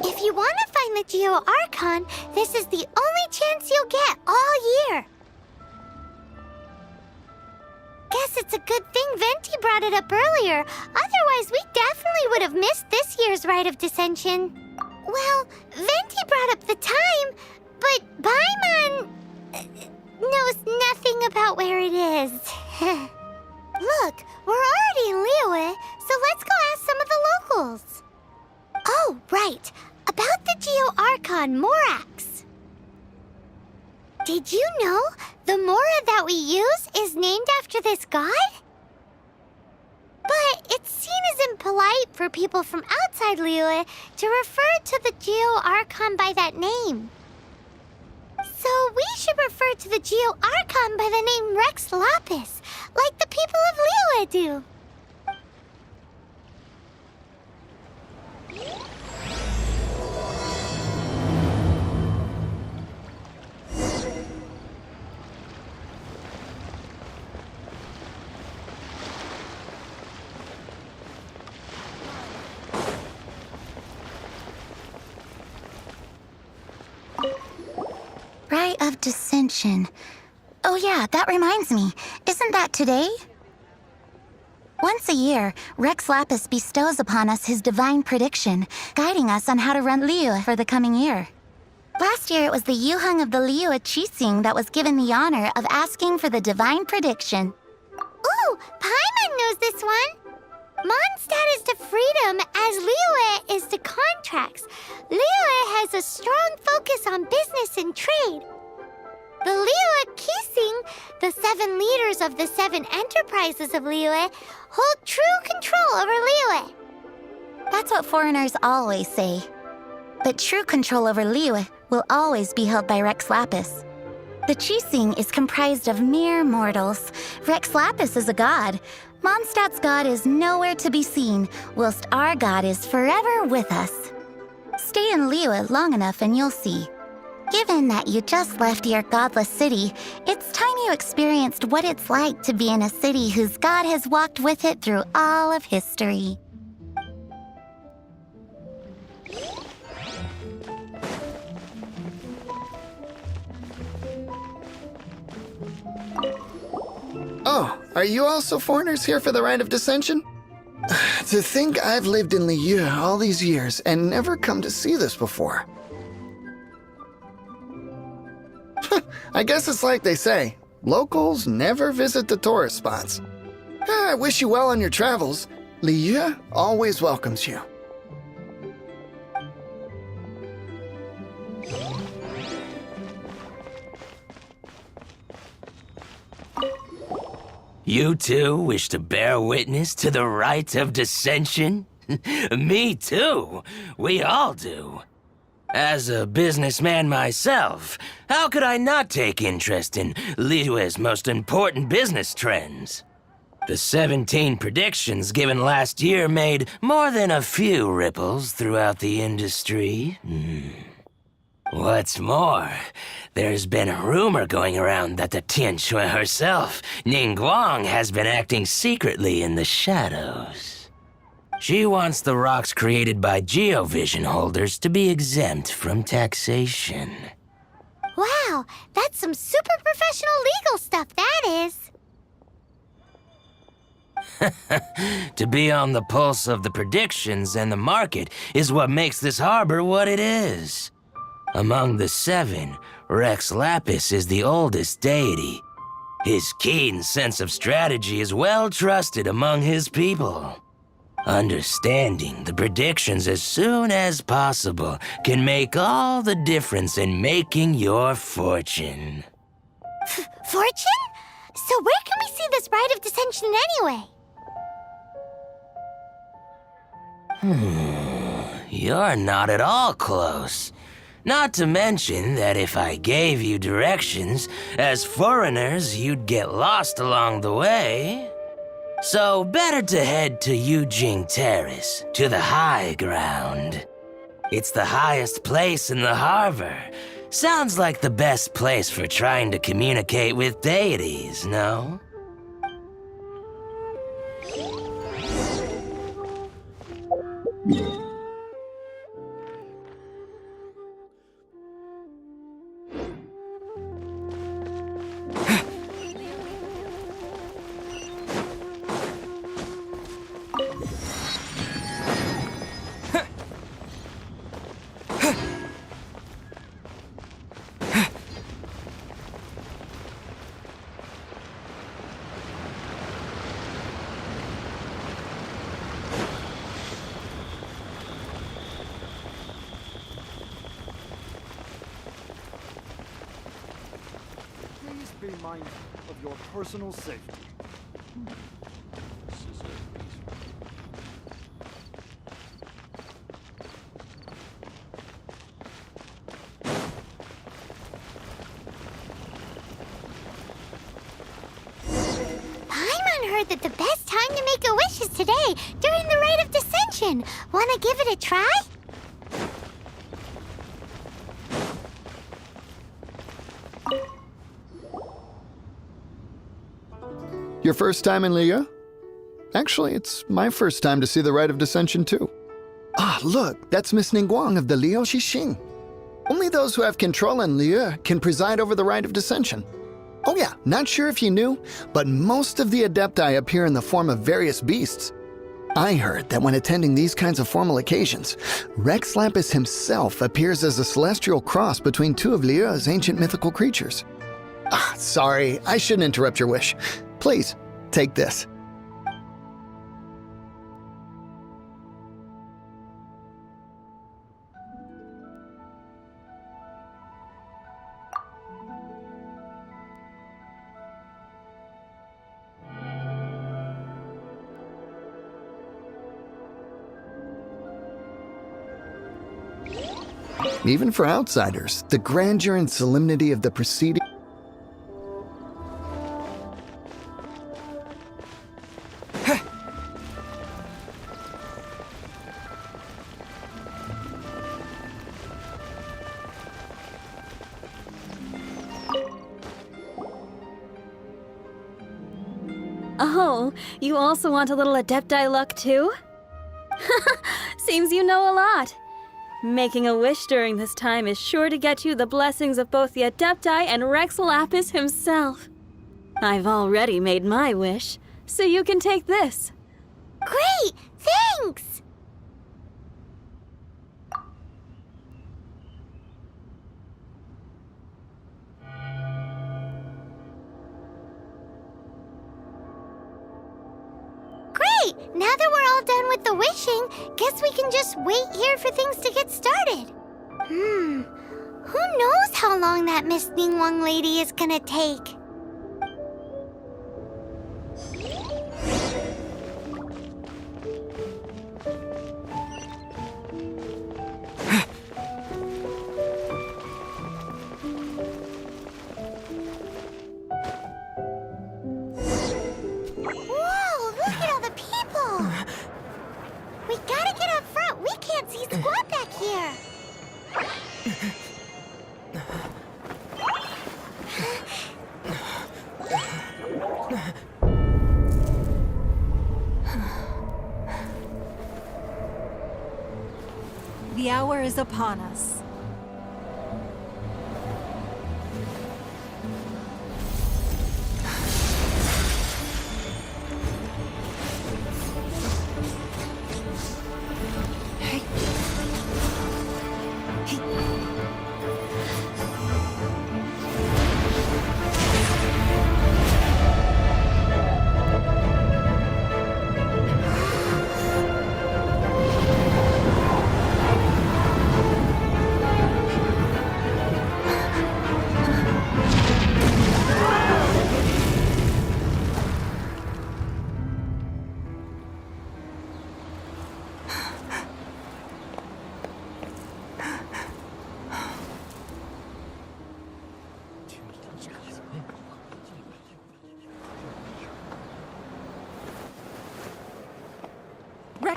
If you want to find the Geo-Archon, this is the only chance you'll get all year. Guess it's a good thing Venti brought it up earlier. Otherwise, we definitely would have missed this year's Rite of Dissension. Well, Venti brought up the time, but Paimon knows nothing about where it is. Look, we're already in Liyue, so let's go ask some of the locals. Oh, right. About the Geo-Archon Morax. Did you know the Mora that we use is named after this god? But it's seen as impolite for people from outside Liyue to refer to the Geo-Archon by that name. So we should refer to the Geo-Archon by the name Rex Lapis, like the people of Liyue do. Rite of Dissension. Oh yeah, that reminds me. Isn't that today? Once a year, Rex Lapis bestows upon us his divine prediction, guiding us on how to run Liyue for the coming year. Last year, it was the Yuheng of the Liyue Qixing that was given the honor of asking for the divine prediction. Ooh, Paimon knows this one. Mondstadt is to freedom as Liyue is to contracts. Liyue has a strong focus on business and trade. The Liyue Qixing, the 7 leaders of the 7 enterprises of Liyue, hold true control over Liyue. That's what foreigners always say. But true control over Liyue will always be held by Rex Lapis. The Qixing is comprised of mere mortals. Rex Lapis is a god. Mondstadt's god is nowhere to be seen, whilst our god is forever with us. Stay in Liyue long enough and you'll see. Given that you just left your godless city, it's time you experienced what it's like to be in a city whose god has walked with it through all of history. Oh, are you also foreigners here for the Rite of Dissension? To think I've lived in Liyue all these years and never come to see this before. I guess it's like they say, locals never visit the tourist spots. I wish you well on your travels. Liyue always welcomes you. You too wish to bear witness to the Rite of Dissension? Me too. We all do. As a businessman myself, how could I not take interest in Liyue's most important business trends? The 17 predictions given last year made more than a few ripples throughout the industry. What's more, there's been a rumor going around that the Tianshui herself, Ningguang, has been acting secretly in the shadows. She wants the rocks created by Geovision holders to be exempt from taxation. Wow, that's some super professional legal stuff, that is. To be on the pulse of the predictions and the market is what makes this harbor what it is. Among the 7, Rex Lapis is the oldest deity. His keen sense of strategy is well trusted among his people. Understanding the predictions as soon as possible can make all the difference in making your fortune. Fortune? So where can we see this Rite of Dissension anyway? You're not at all close. Not to mention that if I gave you directions, as foreigners, you'd get lost along the way. So better to head to Yujing Terrace, to the high ground. It's the highest place in the harbor. Sounds like the best place for trying to communicate with deities, no? Please be mindful of your personal safety. Paimon heard that the best time to make a wish is today, during the Rite of Descension. Wanna give it a try? Your first time in Liyue? Actually, it's my first time to see the Rite of Descension, too. Ah, look, that's Miss Ningguang of the Liu Xixing. Only those who have control in Liyue can preside over the Rite of Descension. Oh yeah, not sure if you knew, but most of the Adepti appear in the form of various beasts. I heard that when attending these kinds of formal occasions, Rex Lapis himself appears as a celestial cross between two of Liyue's ancient mythical creatures. Ah, sorry, I shouldn't interrupt your wish. Please, take this. Even for outsiders, the grandeur and solemnity of the proceeding. Oh, you also want a little Adepti luck too? Seems you know a lot. Making a wish during this time is sure to get you the blessings of both the Adepti and Rex Lapis himself. I've already made my wish, so you can take this. Great! Thanks! Great! Now that we're all done with the wishing, guess we can just wait here for things to get started. Who knows how long that Miss Ningguang lady is gonna take? Whoa, look at all the people! We gotta get up front. We can't see squat back here. The hour is upon us.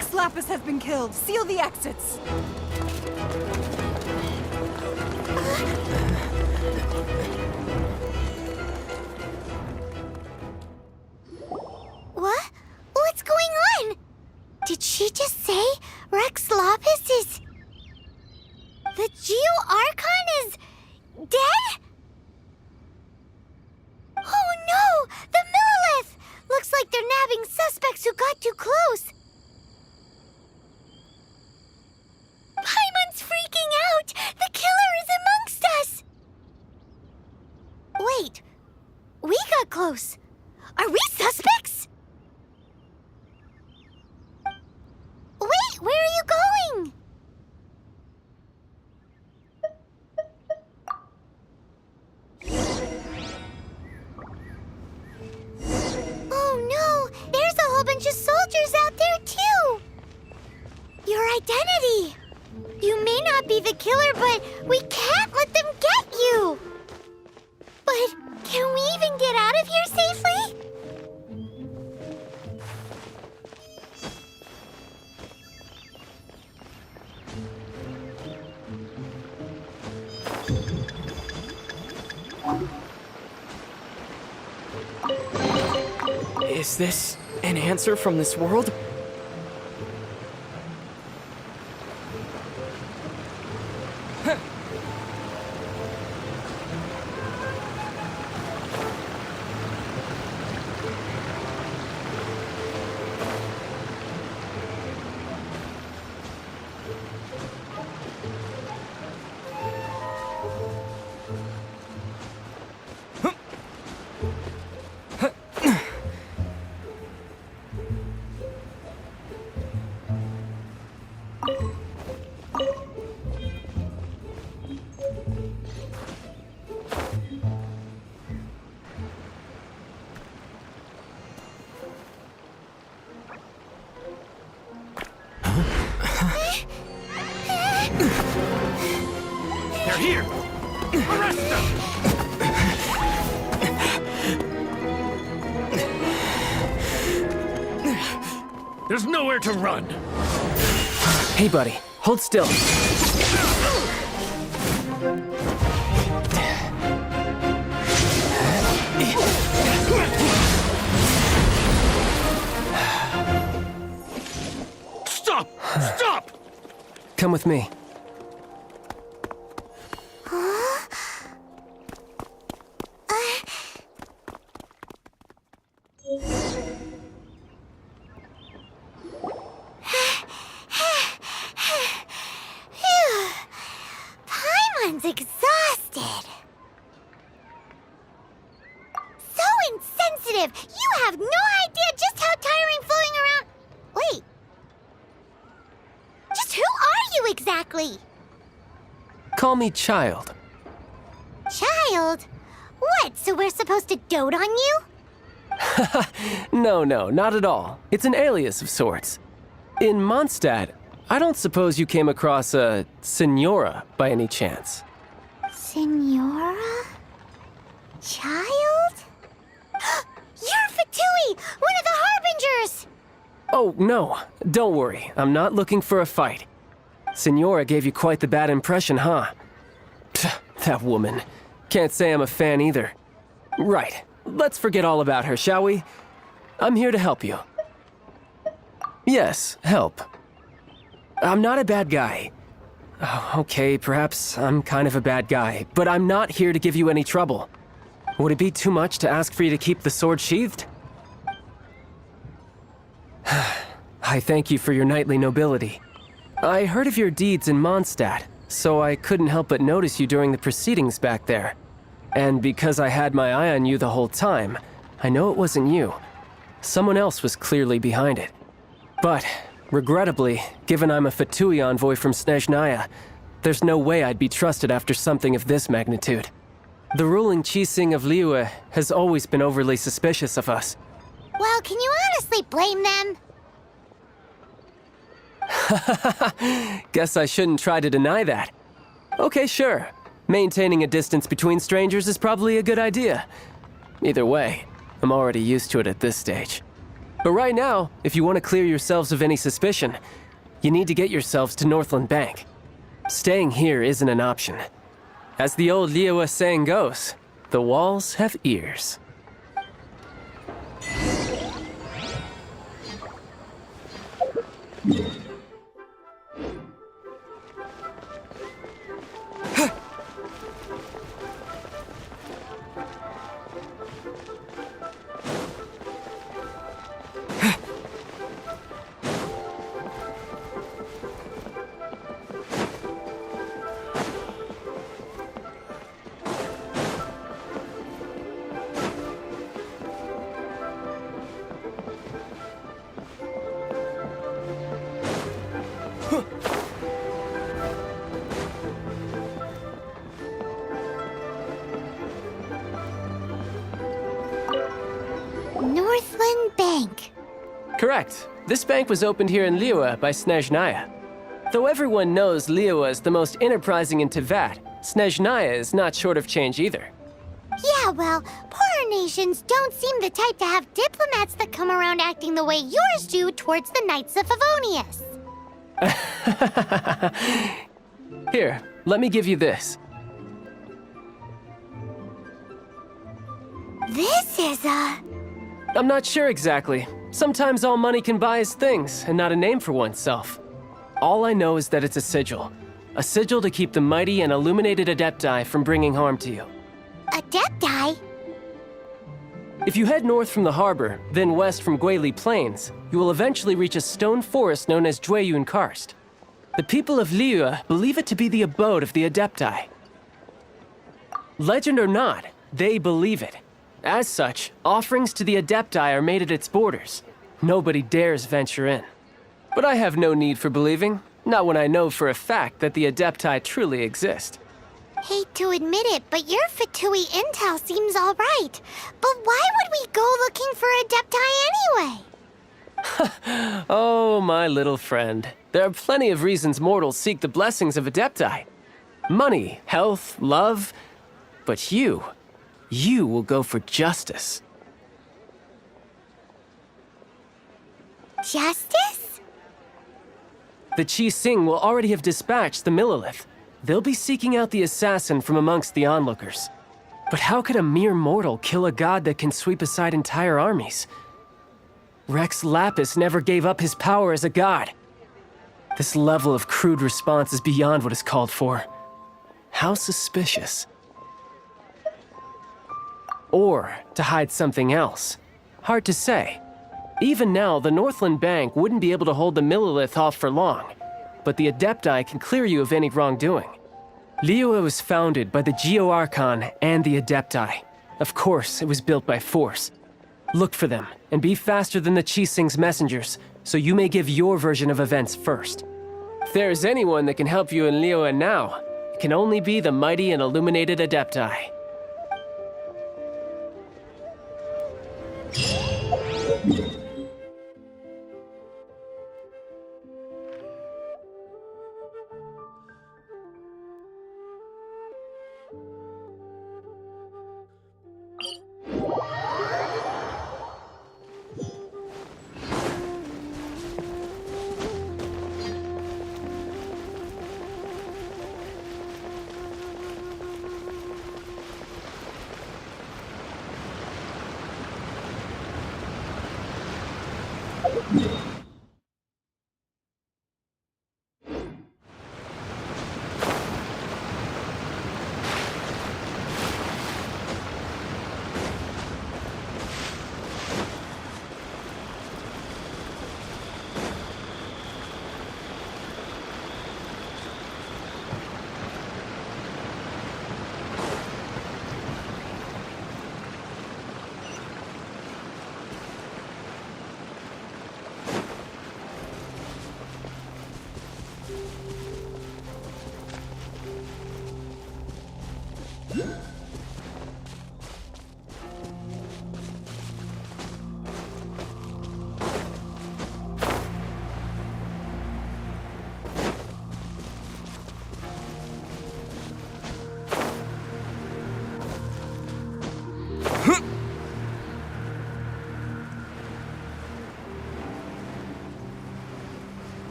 Rex Lapis has been killed. Seal the exits. What? What's going on? Did she just say Rex Lapis is... The Geo-Archon is... dead? Oh no! The Millilith! Looks like they're nabbing suspects who got too close. Paimon's freaking out! The killer is amongst us! Wait, we got close. Are we suspects? Wait, where are you going? Oh no, there's a whole bunch of soldiers out there too. Your identity. You may not be the killer, but we can't let them get you. But can we even get out of here safely? Is this an answer from this world? They're here! Arrest them! There's nowhere to run! Hey, buddy, hold still. Stop! Stop! Come with me. Paimon's exhausted. So insensitive! You have no idea just how tiring floating around... Wait. Just who are you exactly? Call me Child. Child? What, so we're supposed to dote on you? No, not at all. It's an alias of sorts. In Mondstadt, I don't suppose you came across a Senora by any chance. Senora? Child? You're Fatui, one of the Harbingers! Oh, no. Don't worry. I'm not looking for a fight. Senora gave you quite the bad impression, huh? That woman. Can't say I'm a fan either. Right. Let's forget all about her, shall we? I'm here to help you. Yes, help. I'm not a bad guy. Oh, okay, perhaps I'm kind of a bad guy, but I'm not here to give you any trouble. Would it be too much to ask for you to keep the sword sheathed? I thank you for your knightly nobility. I heard of your deeds in Mondstadt, so I couldn't help but notice you during the proceedings back there. And because I had my eye on you the whole time, I know it wasn't you. Someone else was clearly behind it. But, regrettably, given I'm a Fatui envoy from Snezhnaya, there's no way I'd be trusted after something of this magnitude. The ruling Qixing of Liyue has always been overly suspicious of us. Well, can you honestly blame them? Guess I shouldn't try to deny that. Okay, sure. Maintaining a distance between strangers is probably a good idea. Either way, I'm already used to it at this stage. But right now, if you want to clear yourselves of any suspicion, you need to get yourselves to Northland Bank. Staying here isn't an option. As the old Liyue saying goes, the walls have ears. Northland Bank. Correct. This bank was opened here in Liyue by Snezhnaya. Though everyone knows Liyue is the most enterprising in Teyvat, Snezhnaya is not short of change either. Yeah, well, poorer nations don't seem the type to have diplomats that come around acting the way yours do towards the Knights of Favonius. Here, let me give you this. This is I'm not sure exactly. Sometimes all money can buy is things, and not a name for oneself. All I know is that it's a sigil. A sigil to keep the mighty and illuminated Adepti from bringing harm to you. Adepti? If you head north from the harbor, then west from Guili Plains, you will eventually reach a stone forest known as Jueyun Karst. The people of Liyue believe it to be the abode of the Adepti. Legend or not, they believe it. As such, offerings to the Adepti are made at its borders. Nobody dares venture in. But I have no need for believing, not when I know for a fact that the Adepti truly exist. Hate to admit it, but your Fatui intel seems all right. But why would we go looking for Adepti anyway? Oh, my little friend. There are plenty of reasons mortals seek the blessings of Adepti. Money, health, love. But you will go for justice. Justice? The Qi Sing will already have dispatched the Millilith. They'll be seeking out the assassin from amongst the onlookers. But how could a mere mortal kill a god that can sweep aside entire armies? Rex Lapis never gave up his power as a god. This level of crude response is beyond what is called for. How suspicious. Or to hide something else. Hard to say. Even now, the Northland Bank wouldn't be able to hold the Millilith off for long, but the Adepti can clear you of any wrongdoing. Liyue was founded by the Geo-Archon and the Adepti. Of course, it was built by force. Look for them, and be faster than the Qi Sing's messengers, so you may give your version of events first. If there is anyone that can help you in Liyue now, it can only be the mighty and illuminated Adepti.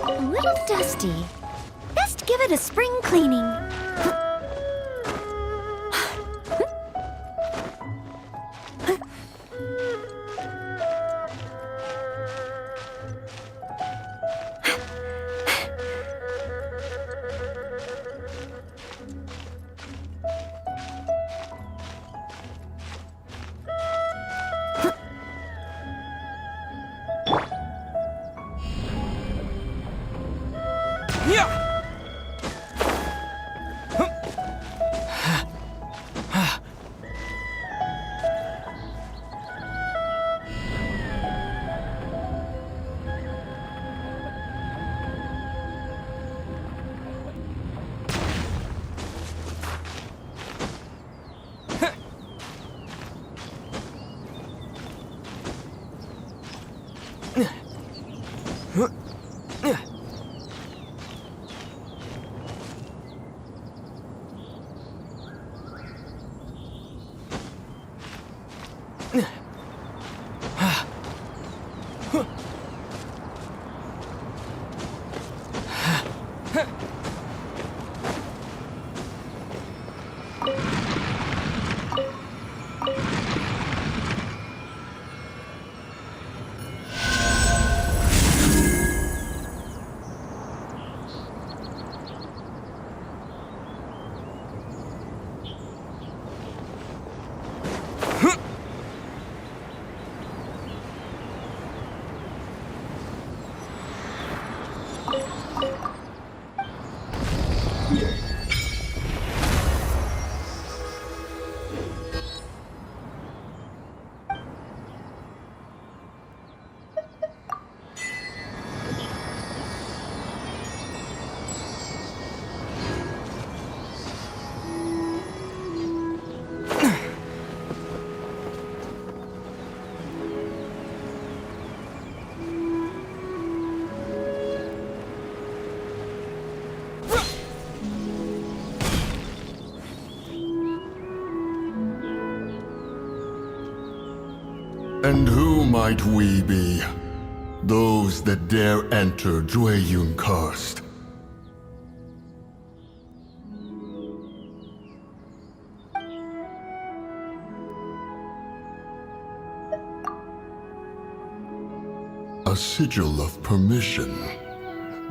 A little dusty. Best give it a spring cleaning. And who might we be? Those that dare enter Jueyun Karst. A sigil of permission.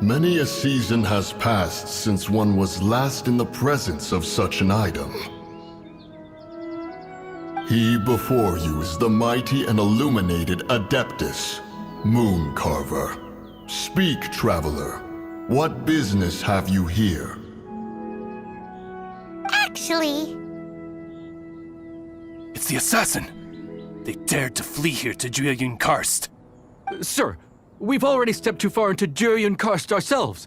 Many a season has passed since one was last in the presence of such an item. He before you is the mighty and illuminated Adeptus, Moon Carver. Speak, traveler. What business have you here? Actually, It's the assassin. They dared to flee here to Jueyun Karst. Sir, we've already stepped too far into Jueyun Karst ourselves.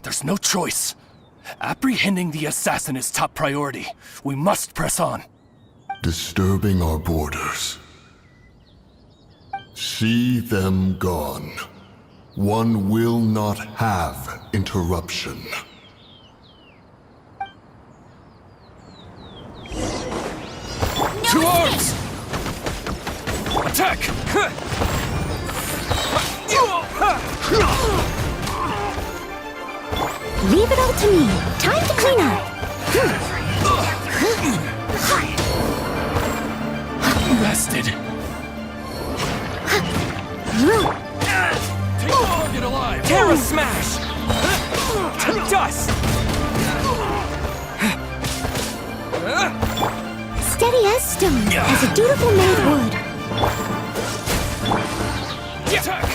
There's no choice. Apprehending the assassin is top priority. We must press on. Disturbing our borders. See them gone. One will not have interruption. To arms! Attack! Leave it all to me. Time to clean up. Bested. Take the target alive! Terra Smash! To dust! Steady as stone, as a dutiful maid would. Attack!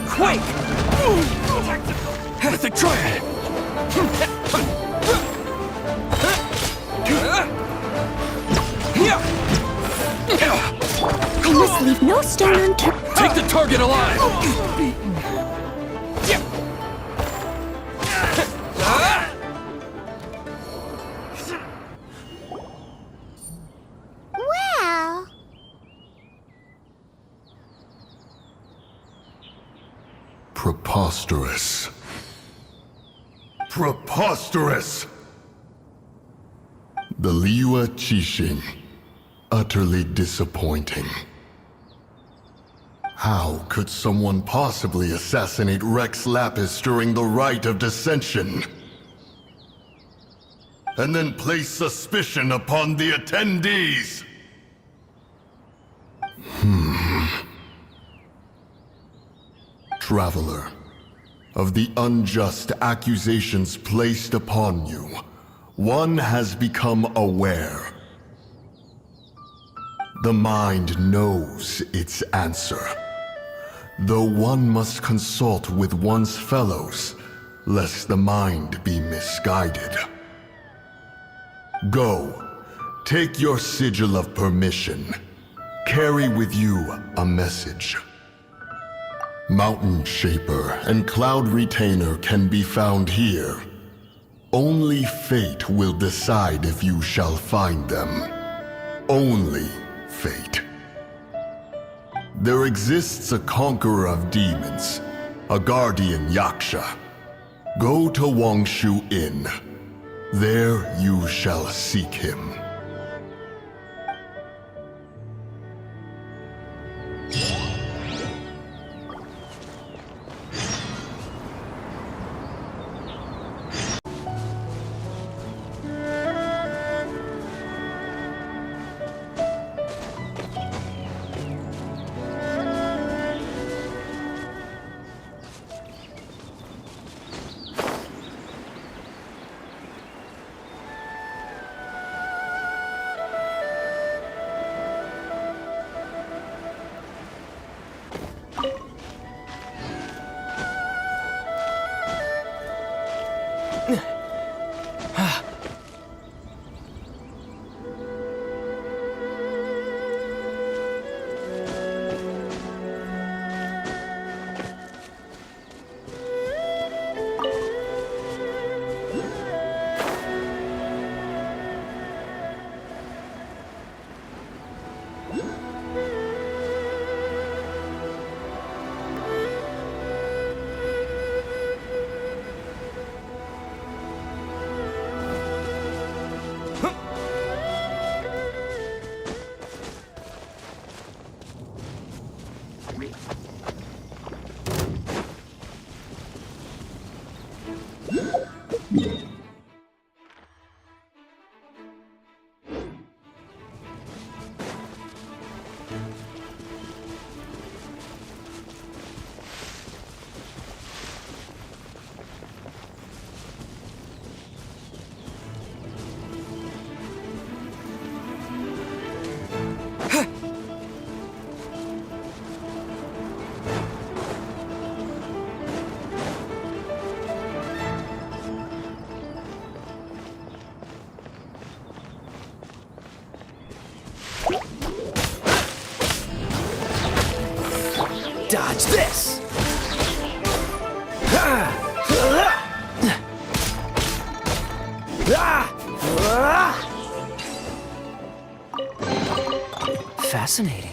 Quake! Mythic Triad! I must leave no stone unturned. Take the target alive! well, Preposterous. Preposterous! The Liyue Qixing. Utterly disappointing. How could someone possibly assassinate Rex Lapis during the rite of dissension? And then place suspicion upon the attendees? Traveler, of the unjust accusations placed upon you, one has become aware. The mind knows its answer, though one must consult with one's fellows, lest the mind be misguided. Go, take your sigil of permission. Carry with you a message. Mountain Shaper and Cloud Retainer can be found here. Only fate will decide if you shall find them. Only fate. There exists a conqueror of demons, a guardian Yaksha. Go to Wangshu Inn. There you shall seek him. Dodge this! Fascinating.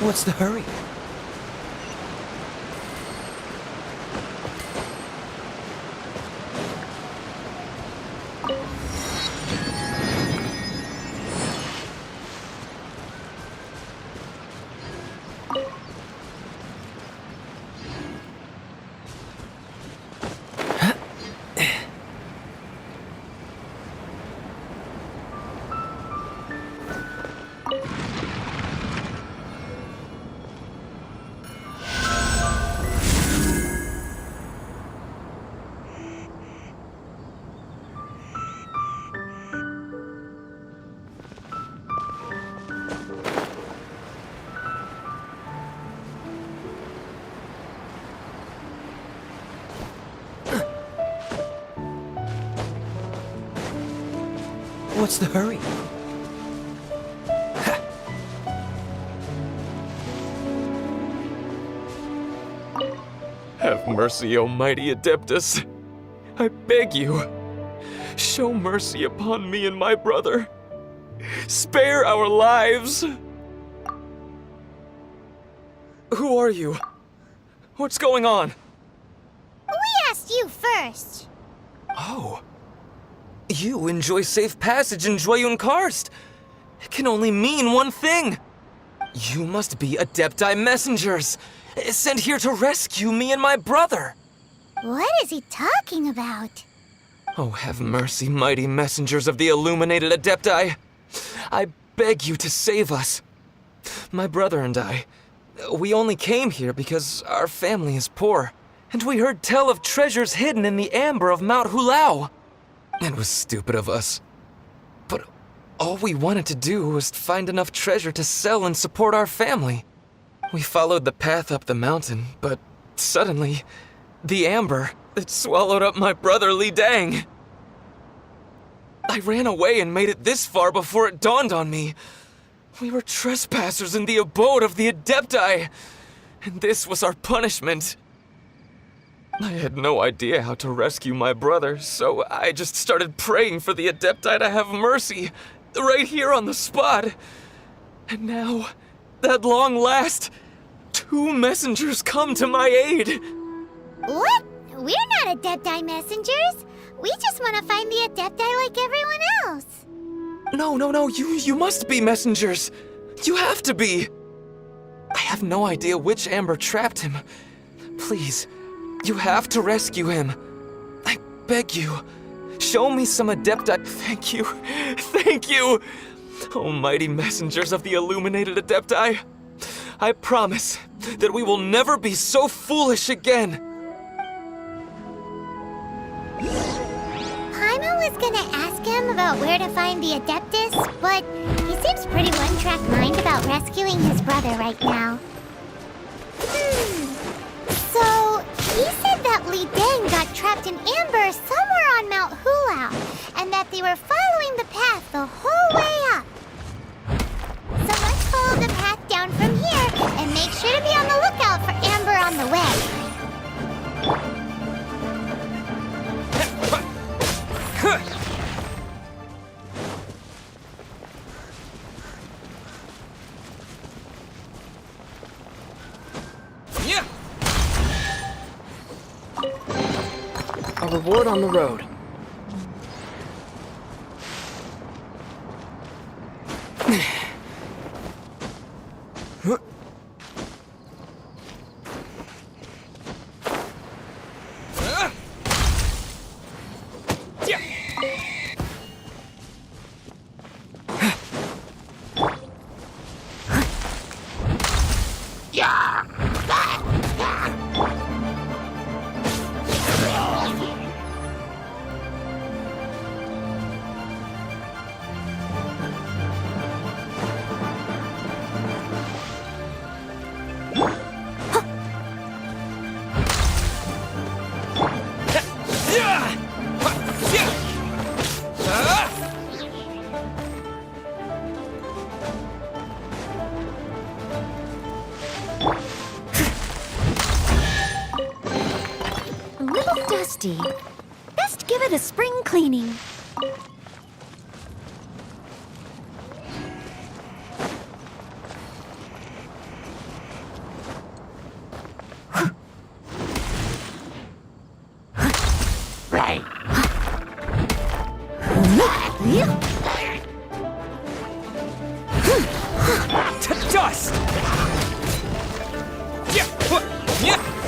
What's the hurry? What's the hurry? Have mercy, O mighty Adeptus. I beg you, show mercy upon me and my brother. Spare our lives. Who are you? What's going on? We asked you first. Oh. You enjoy safe passage in Joyun Karst. It can only mean one thing. You must be Adepti messengers, sent here to rescue me and my brother. What is he talking about? Oh, have mercy, mighty messengers of the illuminated Adepti. I beg you to save us. My brother and I, we only came here because our family is poor, and we heard tell of treasures hidden in the amber of Mount Hulao. It was stupid of us. But all we wanted to do was find enough treasure to sell and support our family. We followed the path up the mountain, but suddenly, the amber, it swallowed up my brother Li Dang. I ran away and made it this far before it dawned on me. We were trespassers in the abode of the Adepti, and this was our punishment. I had no idea how to rescue my brother, so I just started praying for the Adepti to have mercy, right here on the spot. And now, at long last, 2 messengers come to my aid. What? We're not Adepti messengers. We just want to find the Adepti like everyone else. No, you must be messengers. You have to be. I have no idea which amber trapped him. Please, you have to rescue him. I beg you. Show me some Adepti. Thank you. Oh, mighty messengers of the illuminated Adepti. I promise that we will never be so foolish again. Paimon was gonna ask him about where to find the Adeptus, but he seems pretty one-track mind about rescuing his brother right now. So, he said that Li Dang got trapped in amber somewhere on Mount Hulao, and that they were following the path the whole way up. So let's follow the path down from here, and make sure to be on the lookout for amber on the way. reward on the road. A little dusty. Best give it a spring cleaning. Dust!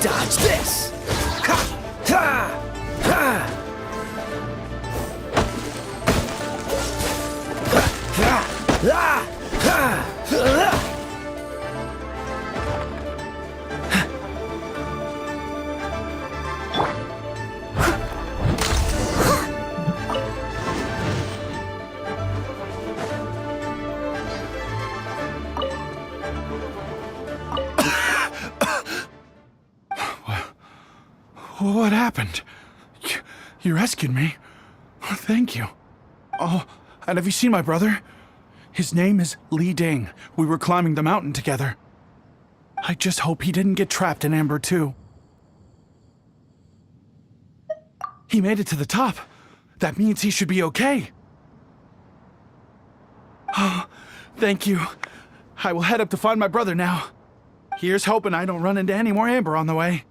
Dodge this! What happened? You rescued me. Thank you. Oh, and have you seen my brother? His name is Li Ding. We were climbing the mountain together. I just hope he didn't get trapped in Amber too. He made it to the top. That means he should be okay. Oh, thank you. I will head up to find my brother now. Here's hoping I don't run into any more Amber on the way.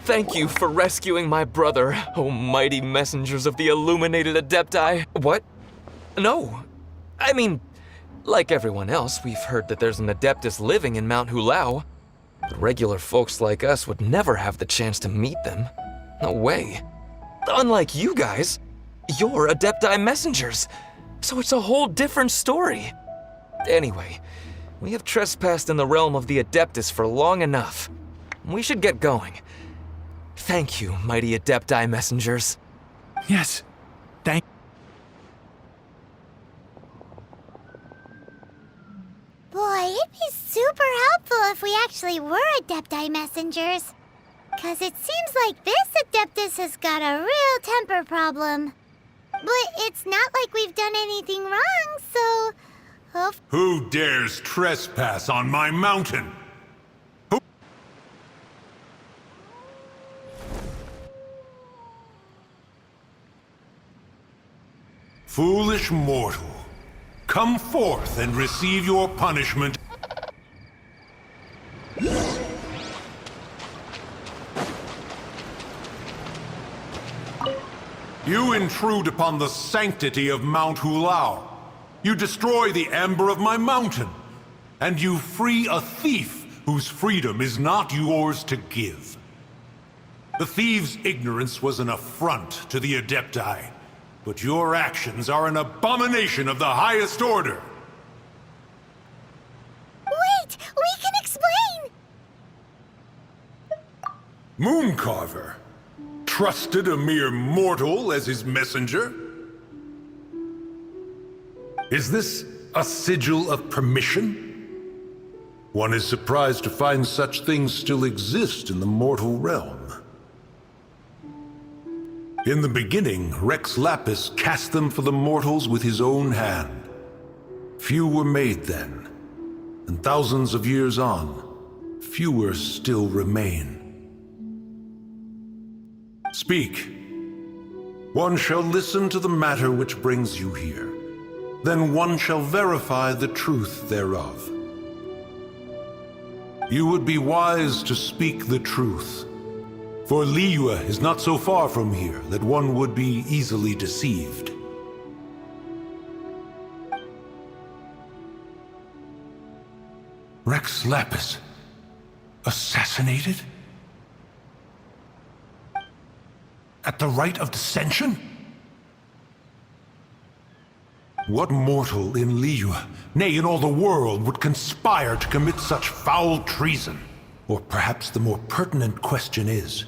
Thank you for rescuing my brother, oh mighty messengers of the illuminated Adepti. What? No. I mean, like everyone else, we've heard that there's an Adeptus living in Mount Hulao. But regular folks like us would never have the chance to meet them. No way. Unlike you guys, you're Adepti messengers, so it's a whole different story. Anyway, we have trespassed in the realm of the Adeptus for long enough. We should get going. Thank you, mighty Adepti messengers. Yes, thank. Boy, it'd be super helpful if we actually were Adepti messengers. 'Cause it seems like this Adeptus has got a real temper problem. But it's not like we've done anything wrong, so... Who dares trespass on my mountain? Foolish mortal, come forth and receive your punishment. You intrude upon the sanctity of Mount Hulao. You destroy the amber of my mountain. And you free a thief whose freedom is not yours to give. The thief's ignorance was an affront to the Adepti. But your actions are an abomination of the highest order. Wait! We can explain! Mooncarver, trusted a mere mortal as his messenger? Is this a sigil of permission? One is surprised to find such things still exist in the mortal realm. In the beginning, Rex Lapis cast them for the mortals with his own hand. Few were made then, and thousands of years on, fewer still remain. Speak. One shall listen to the matter which brings you here. Then one shall verify the truth thereof. You would be wise to speak the truth. For Liyue is not so far from here that one would be easily deceived. Rex Lapis? Assassinated? At the rite of dissension? What mortal in Liyue, nay, in all the world, would conspire to commit such foul treason? Or perhaps the more pertinent question is,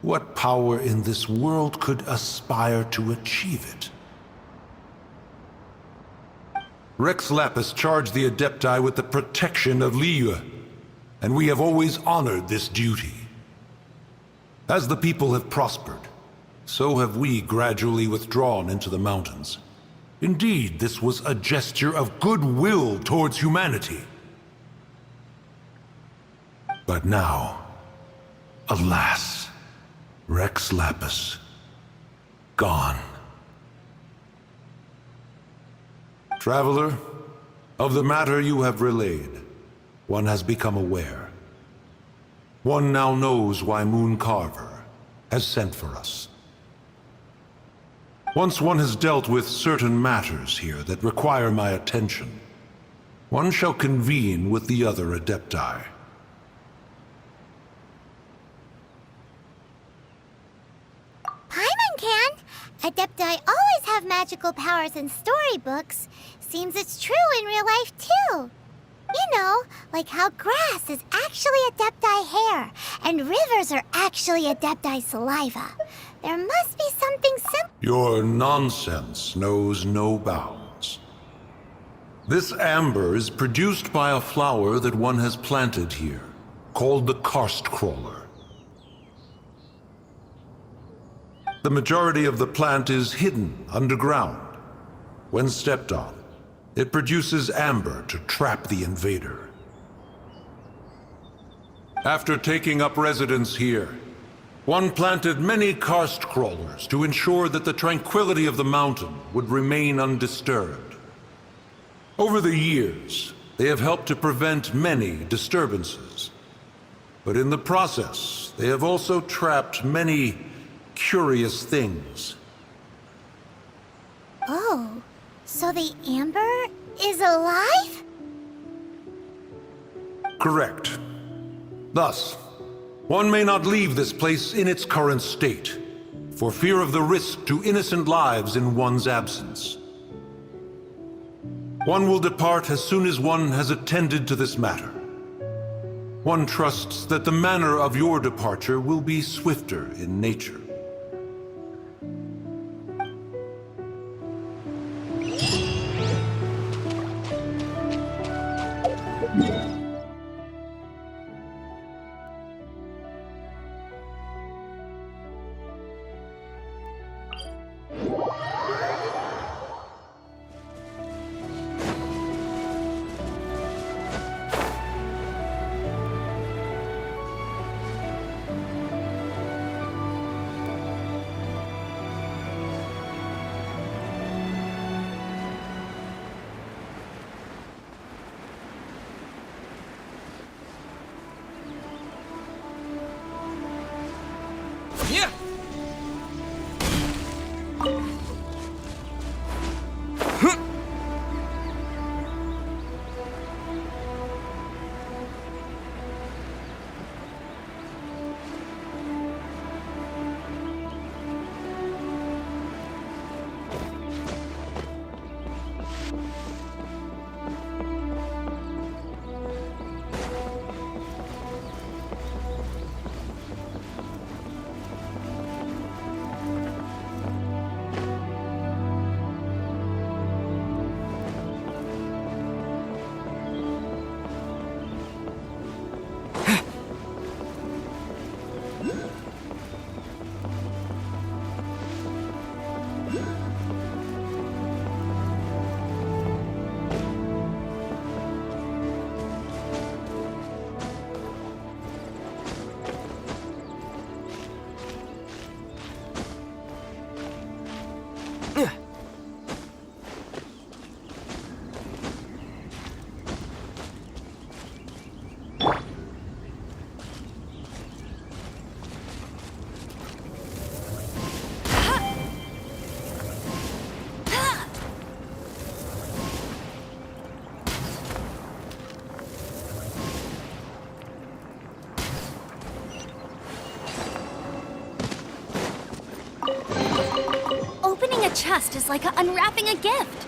what power in this world could aspire to achieve it? Rex Lapis charged the Adepti with the protection of Liyue, and we have always honored this duty. As the people have prospered, so have we gradually withdrawn into the mountains. Indeed, this was a gesture of goodwill towards humanity. But now, alas, Rex Lapis, gone. Traveler, of the matter you have relayed, one has become aware. One now knows why Moon Carver has sent for us. Once one has dealt with certain matters here that require my attention, one shall convene with the other Adepti. Paimon can! Adepti always have magical powers in storybooks. Seems it's true in real life, too. You know, like how grass is actually Adepti hair, and rivers are actually Adepti saliva. There must be something simple. Your nonsense knows no bounds. This amber is produced by a flower that one has planted here, called the karst crawler. The majority of the plant is hidden underground. When stepped on, it produces amber to trap the invader. After taking up residence here, one planted many karst crawlers to ensure that the tranquility of the mountain would remain undisturbed. Over the years, they have helped to prevent many disturbances. But in the process, they have also trapped many curious things. Oh, so the amber is alive? Correct. Thus, one may not leave this place in its current state, for fear of the risk to innocent lives in one's absence. One will depart as soon as one has attended to this matter. One trusts that the manner of your departure will be swifter in nature. chest is like unwrapping a gift.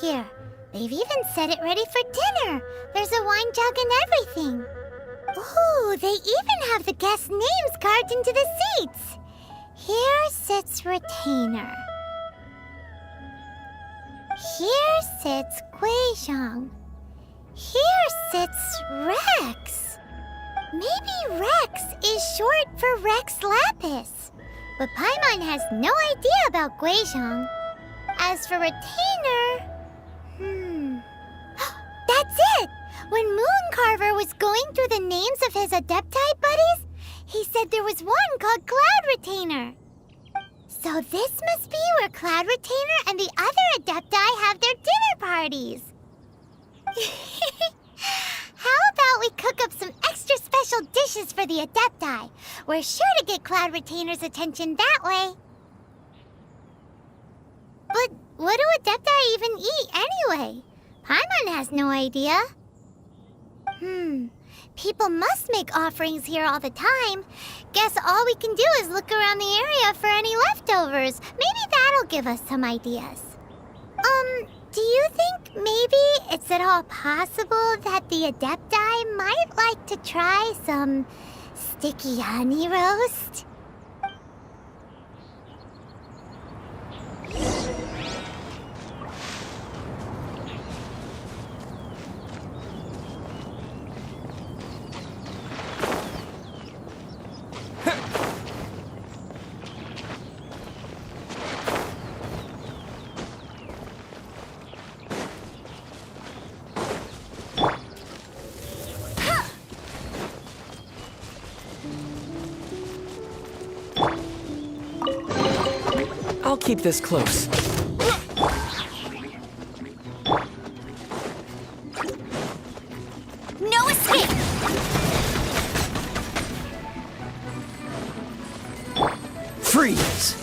Here. They've even set it ready for dinner. There's a wine jug and everything. Ooh, they even have the guests' names carved into the seats. Here sits Retainer. Here sits Guizhong. Here sits Rex. Maybe Rex is short for Rex Lapis. But Paimon has no idea about Guizhong. As for Retainer... That's it! When Mooncarver was going through the names of his Adepti buddies, he said there was one called Cloud Retainer. So this must be where Cloud Retainer and the other Adepti have their dinner parties. How about we cook up some extra special dishes for the Adepti? We're sure to get Cloud Retainer's attention that way. But what do Adepti even eat anyway? Paimon has no idea. People must make offerings here all the time. Guess all we can do is look around the area for any leftovers. Maybe that'll give us some ideas. Do you think maybe it's at all possible that the Adepti might like to try some sticky honey roast? I'll keep this close. No escape! Freeze!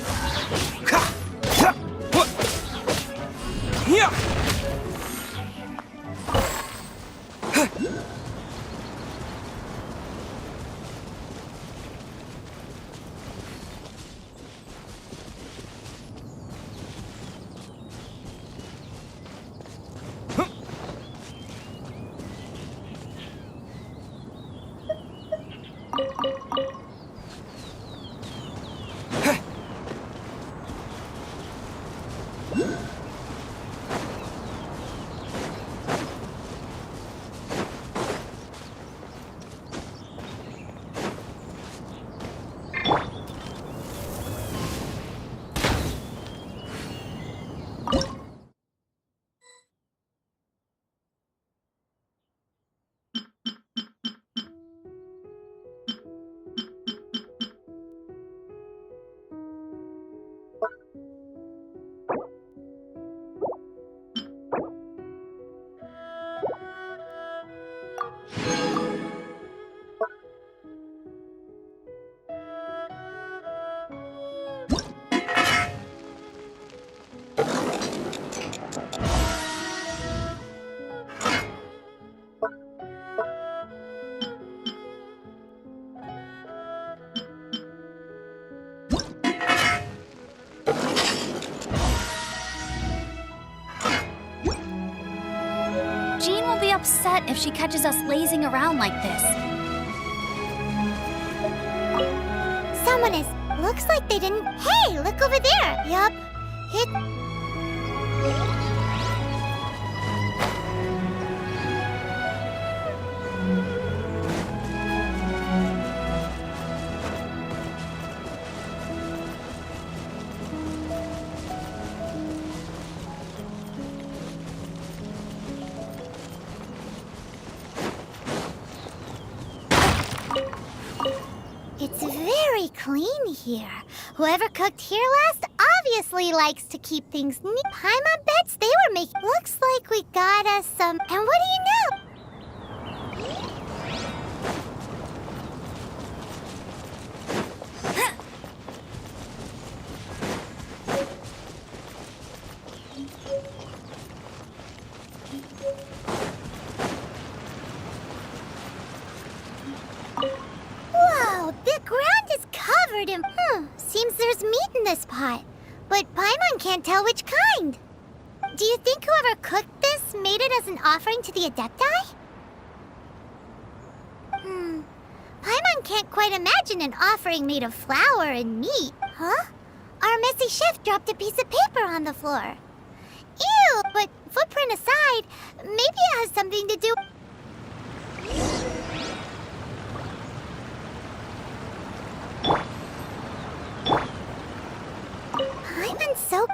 Yeah! Upset if she catches us lazing around like this. Someone is. Looks like they didn't. Hey, look over there. Yup. clean here. Whoever cooked here last obviously likes to keep things neat. Paimon bets they were making. Looks like we got us some. And what do you know? Whoa, the ground is covered in... seems there's meat in this pot. But Paimon can't tell which kind. Do you think whoever cooked this made it as an offering to the Adepti? Paimon can't quite imagine an offering made of flour and meat. Huh? Our messy chef dropped a piece of paper on the floor. Ew, but footprint aside, maybe it has something to do... Paimon's so...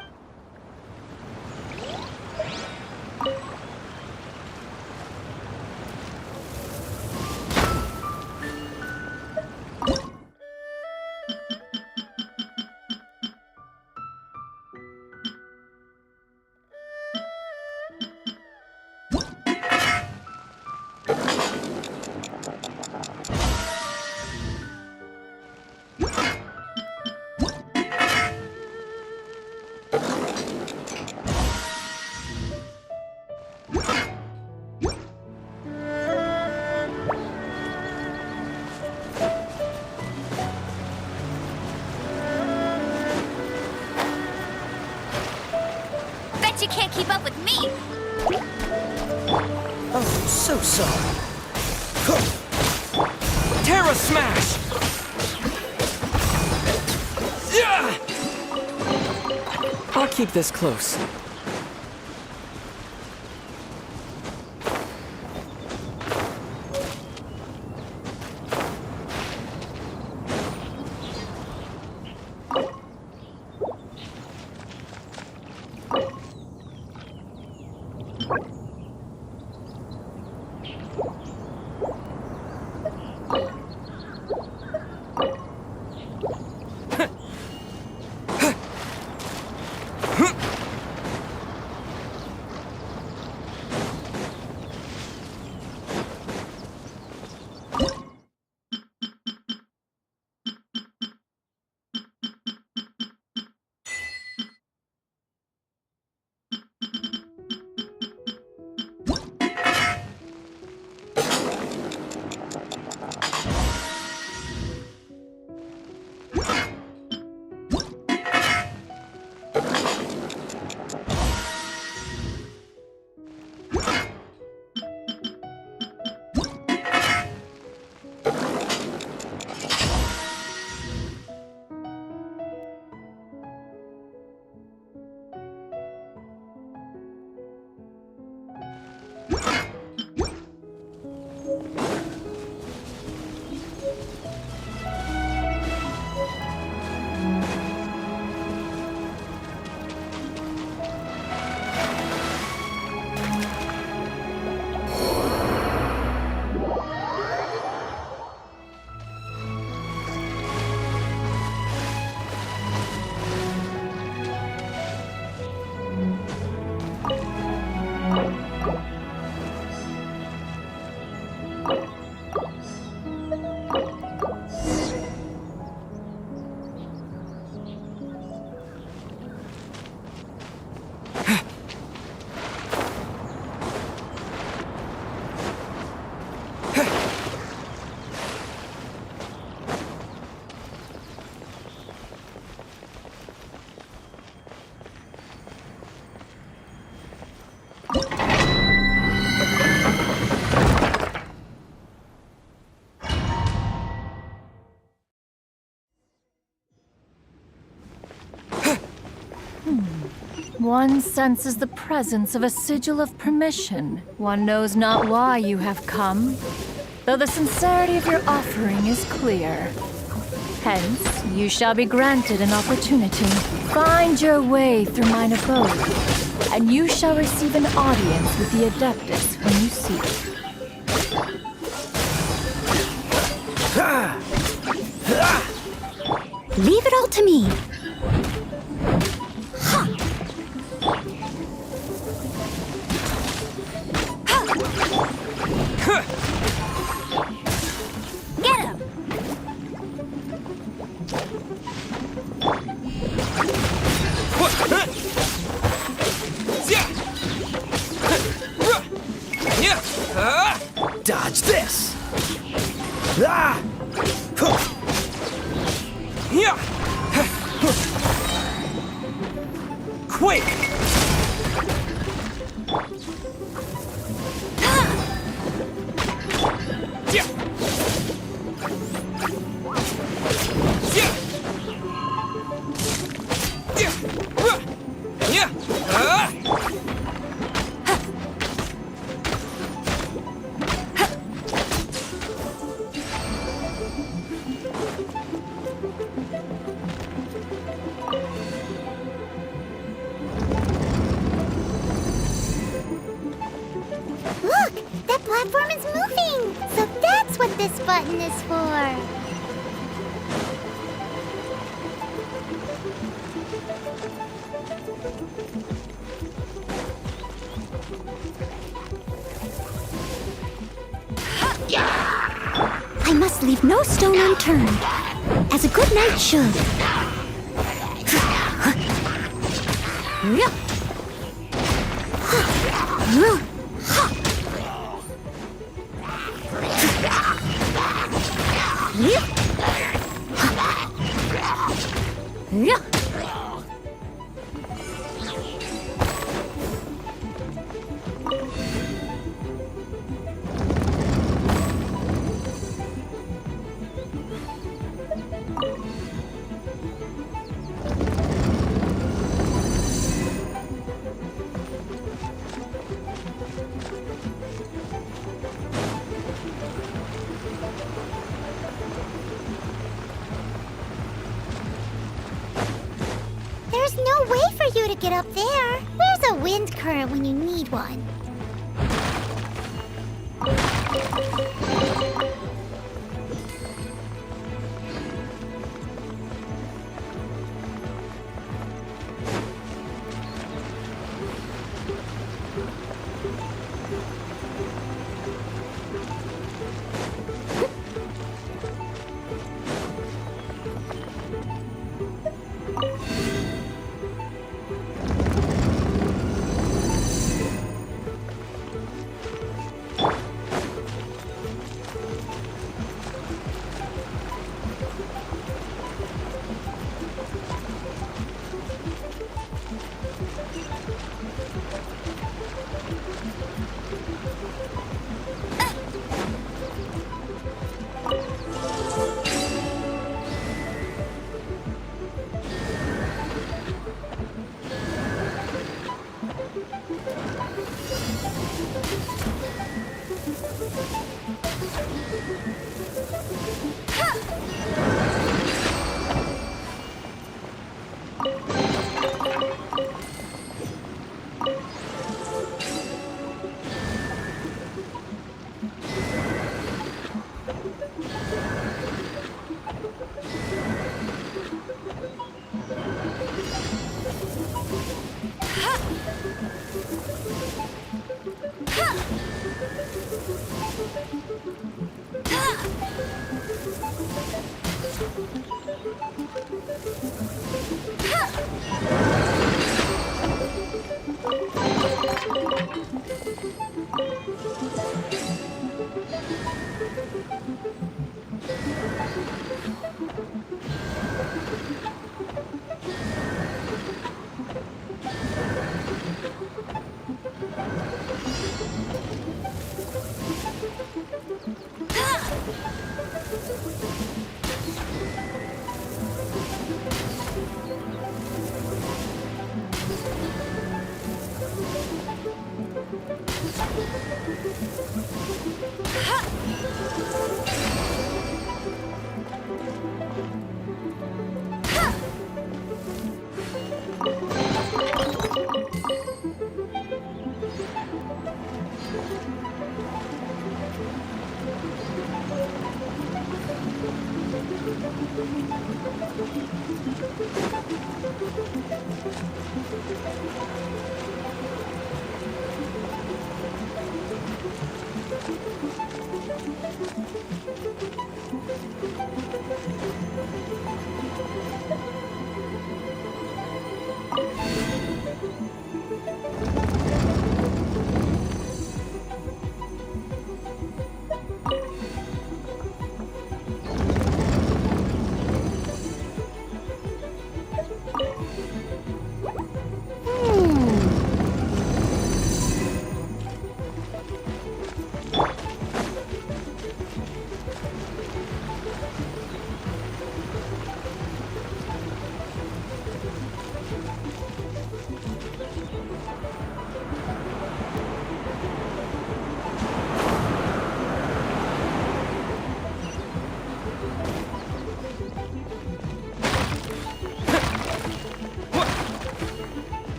Bet you can't keep up with me! Oh, so sorry. Terra Smash! I'll keep this close. One senses the presence of a sigil of permission. One knows not why you have come, though the sincerity of your offering is clear. Hence, you shall be granted an opportunity. Find your way through mine abode, and you shall receive an audience with the Adeptus whom you seek. Leave it all to me. Get him! Dodge this! Ah! Quick! Look! That platform is moving! So that's what this button is for! I must leave no stone unturned, as a good knight should. There's no way for you to get up there. Where's a wind current when you need one?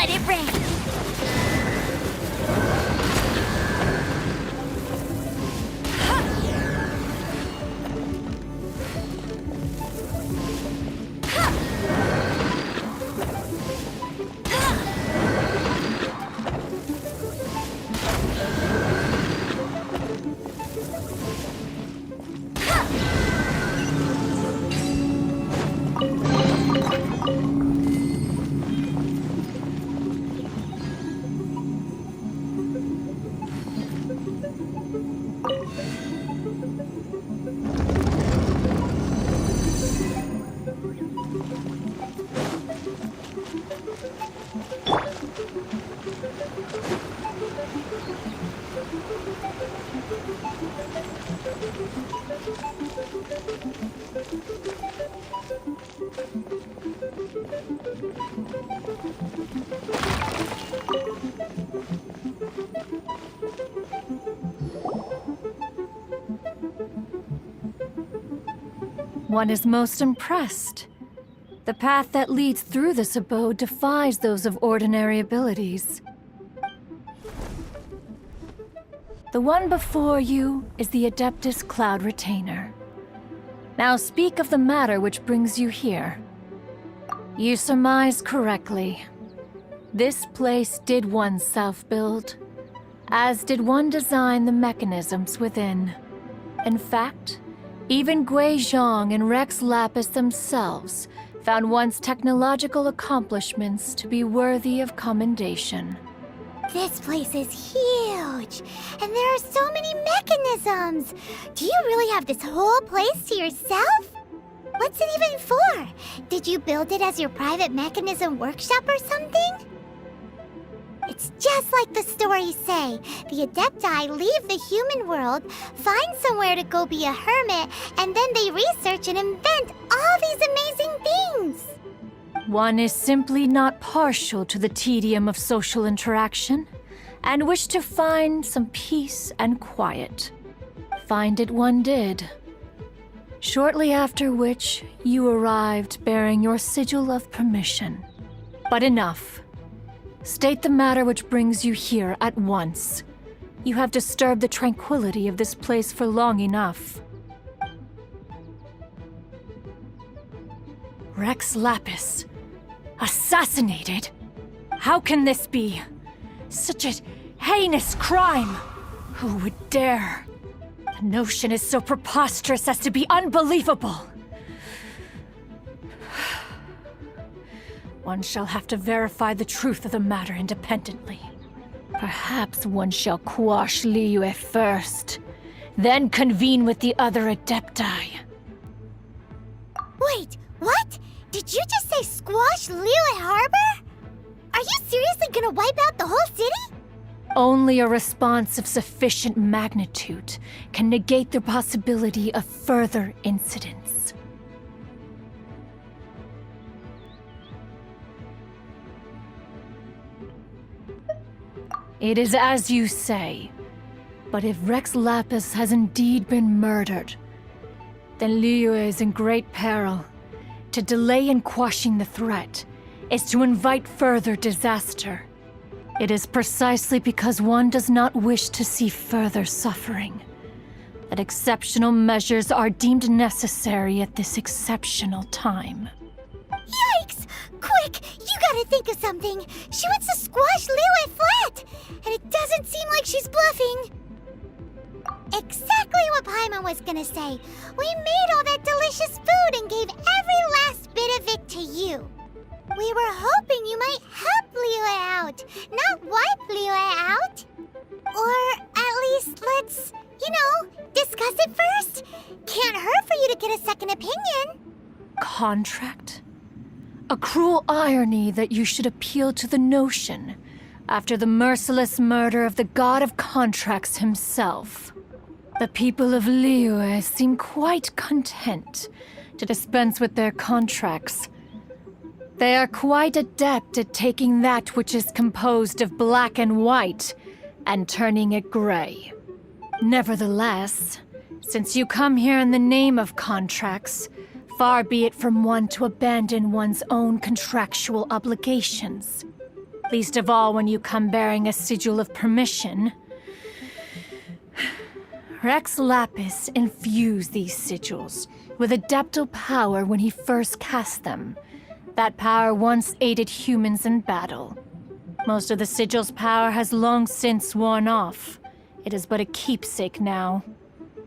let it rain! One is most impressed. The path that leads through this abode defies those of ordinary abilities. The one before you is the Adeptus Cloud Retainer. Now speak of the matter which brings you here. You surmise correctly. This place did one self-build, as did one design the mechanisms within. In fact, even Gui Zhang and Rex Lapis themselves found one's technological accomplishments to be worthy of commendation. This place is huge, and there are so many mechanisms. Do you really have this whole place to yourself? What's it even for? Did you build it as your private mechanism workshop or something? It's just like the stories say. The Adepti leave the human world, find somewhere to go be a hermit, and then they research and invent all these amazing things. One is simply not partial to the tedium of social interaction, and wished to find some peace and quiet. Find it one did. Shortly after which, you arrived bearing your sigil of permission. But enough. State the matter which brings you here at once. You have disturbed the tranquility of this place for long enough. Rex Lapis. Assassinated? How can this be? Such a heinous crime! Who would dare? The notion is so preposterous as to be unbelievable. One shall have to verify the truth of the matter independently. Perhaps one shall quash Liyue first, then convene with the other Adepti. Wait, what? Did you just say squash Liyue Harbor? Are you seriously gonna wipe out the whole city? Only a response of sufficient magnitude can negate the possibility of further incidents. It is as you say, but if Rex Lapis has indeed been murdered, then Liyue is in great peril. To delay in quashing the threat is to invite further disaster. It is precisely because one does not wish to see further suffering that exceptional measures are deemed necessary at this exceptional time. Yikes! Quick, you gotta think of something. She wants to squash Liyue flat, and it doesn't seem like she's bluffing. Exactly what Paimon was gonna say. We made all that delicious food and gave every last bit of it to you. We were hoping you might help Liyue out, not wipe Liyue out. Or at least let's, discuss it first. Can't hurt for you to get a second opinion. Contract? A cruel irony that you should appeal to the notion after the merciless murder of the god of contracts himself. The people of Liyue seem quite content to dispense with their contracts. They are quite adept at taking that which is composed of black and white and turning it gray. Nevertheless, since you come here in the name of contracts, far be it from one to abandon one's own contractual obligations. Least of all when you come bearing a sigil of permission. Rex Lapis infused these sigils with adeptal power when he first cast them. That power once aided humans in battle. Most of the sigil's power has long since worn off. It is but a keepsake now.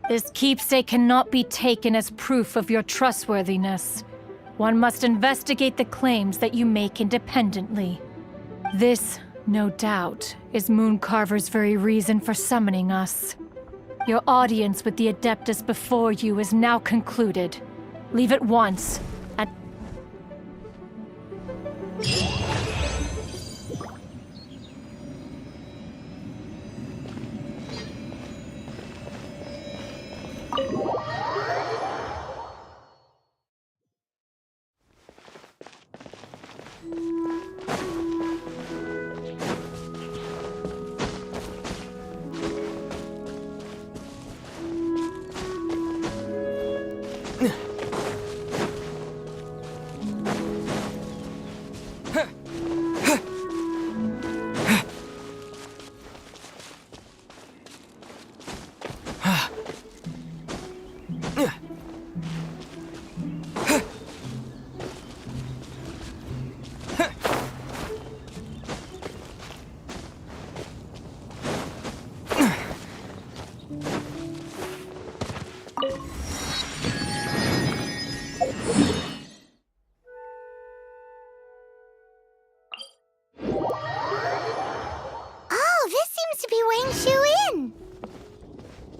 This keepsake cannot be taken as proof of your trustworthiness. One must investigate the claims that you make independently. This, no doubt, is Mooncarver's very reason for summoning us. Your audience with the Adeptus before you is now concluded. Leave at once, and...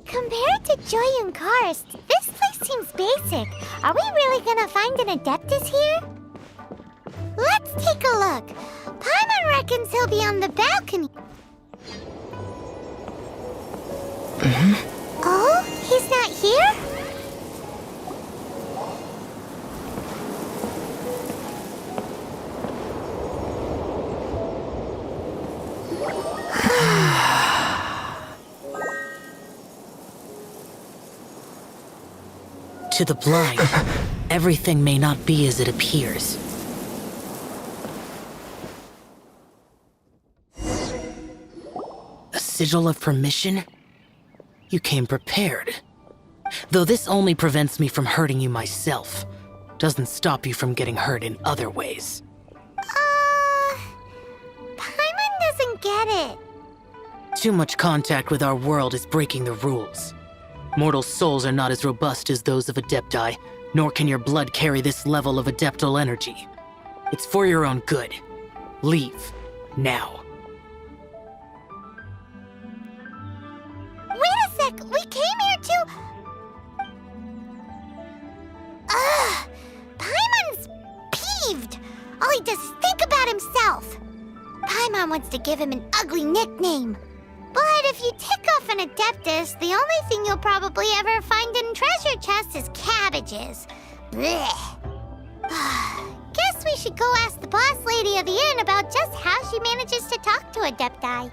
Compared to Joy and Karst, this place seems basic. Are we really gonna find an Adeptus here? Let's take a look. Paimon reckons he'll be on the balcony. Oh, he's not here? To the blind, everything may not be as it appears. A sigil of permission? You came prepared. Though this only prevents me from hurting you myself, doesn't stop you from getting hurt in other ways. Paimon doesn't get it. Too much contact with our world is breaking the rules. Mortal souls are not as robust as those of Adepti, nor can your blood carry this level of adeptal energy. It's for your own good. Leave. Now. Wait a sec! We came here to... Ugh! Paimon's peeved! All he does is think about himself! Paimon wants to give him an ugly nickname. But if you tick off an Adeptus, the only thing you'll probably ever find in treasure chests is cabbages. Blech. Guess we should go ask the boss lady of the inn about just how she manages to talk to Adepti.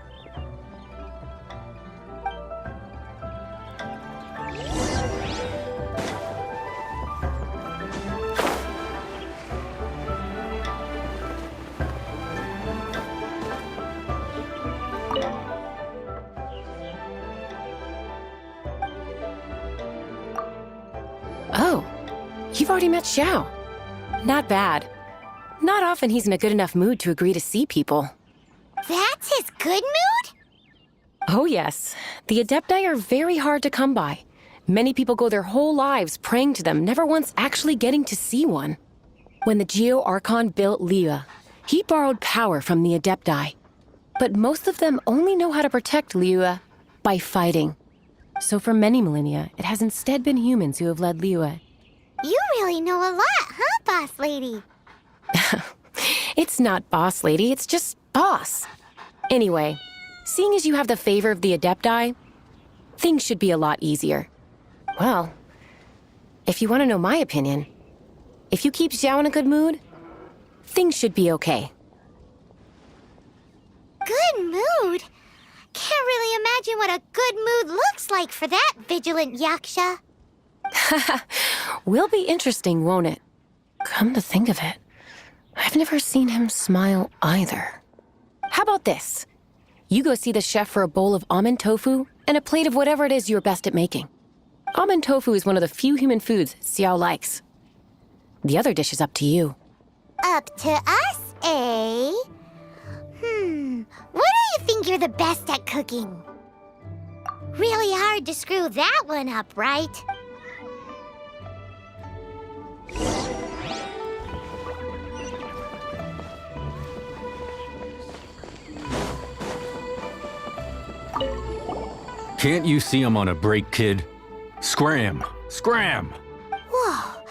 Oh, you've already met Xiao. Not bad. Not often he's in a good enough mood to agree to see people. That's his good mood? Oh yes. The Adepti are very hard to come by. Many people go their whole lives praying to them, never once actually getting to see one. When the Geo-Archon built Liyue, he borrowed power from the Adepti. But most of them only know how to protect Liyue by fighting. So for many millennia, it has instead been humans who have led Liyue. You really know a lot, huh, boss lady? It's not boss lady, it's just boss. Anyway, seeing as you have the favor of the Adepti, things should be a lot easier. Well, if you want to know my opinion, if you keep Xiao in a good mood, things should be okay. Good mood? Can't really imagine what a good mood looks like for that vigilant Yaksha. Will be interesting, won't it? Come to think of it, I've never seen him smile either. How about this? You go see the chef for a bowl of almond tofu and a plate of whatever it is you're best at making. Almond tofu is one of the few human foods Xiao likes. The other dish is up to you. Up to us, eh? What do you think you're the best at cooking? Really hard to screw that one up, right? Can't you see I'm on a break, kid? Scram! Scram! Whoa,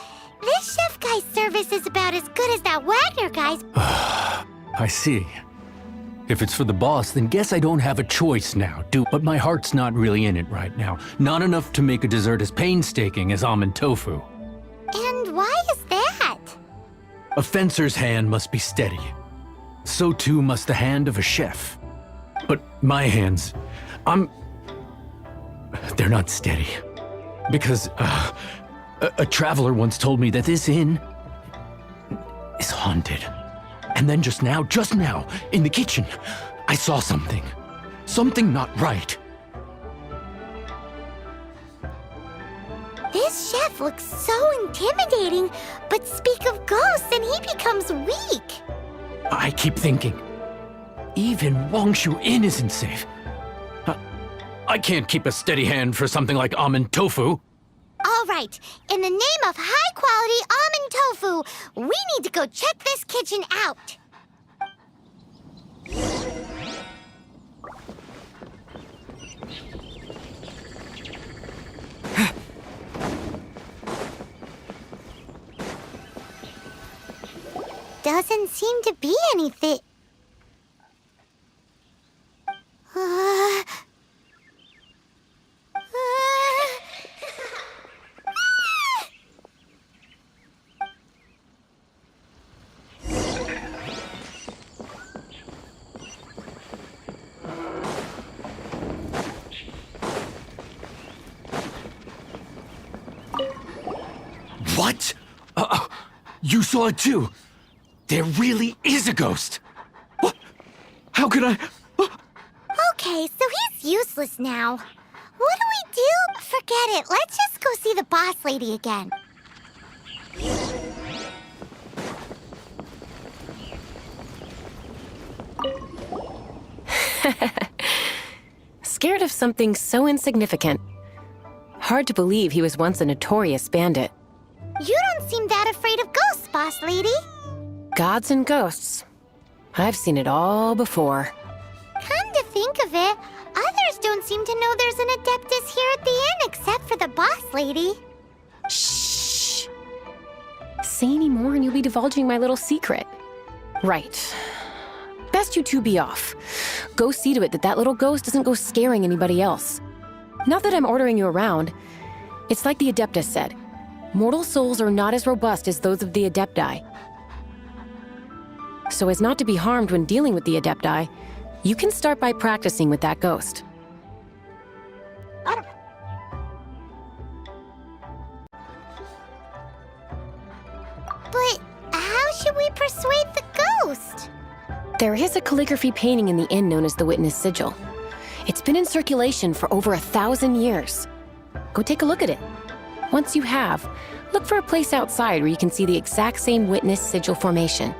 this chef guy's service is about as good as that Wagner guy's. I see. If it's for the boss, then guess I don't have a choice now, but my heart's not really in it right now. Not enough to make a dessert as painstaking as almond tofu. And why is that? A fencer's hand must be steady. So too must the hand of a chef. But my hands, they're not steady. Because a traveler once told me that this inn is haunted. And then just now, in the kitchen, I saw something. Something not right. This chef looks so intimidating, but speak of ghosts and he becomes weak. I keep thinking, even Wangshu Inn isn't safe. I can't keep a steady hand for something like almond tofu. All right, in the name of high-quality almond tofu, we need to go check this kitchen out. Doesn't seem to be anything. What? You saw it too? There really is a ghost! What? How could I... Okay, so he's useless now. What do we do? Forget it. Let's just go see the boss lady again. Scared of something so insignificant. Hard to believe he was once a notorious bandit. You don't seem that afraid of ghosts, boss lady. Gods and ghosts. I've seen it all before. Come to think of it, others don't seem to know there's an Adeptus here at the inn except for the boss lady. Shh. Say any more and you'll be divulging my little secret. Right. Best you two be off. Go see to it that little ghost doesn't go scaring anybody else. Not that I'm ordering you around. It's like the Adeptus said. Mortal souls are not as robust as those of the Adepti. So as not to be harmed when dealing with the Adepti, you can start by practicing with that ghost. But how should we persuade the ghost? There is a calligraphy painting in the inn known as the Witness Sigil. It's been in circulation for over 1,000 years. Go take a look at it. Once you have, look for a place outside where you can see the exact same Witness Sigil formation.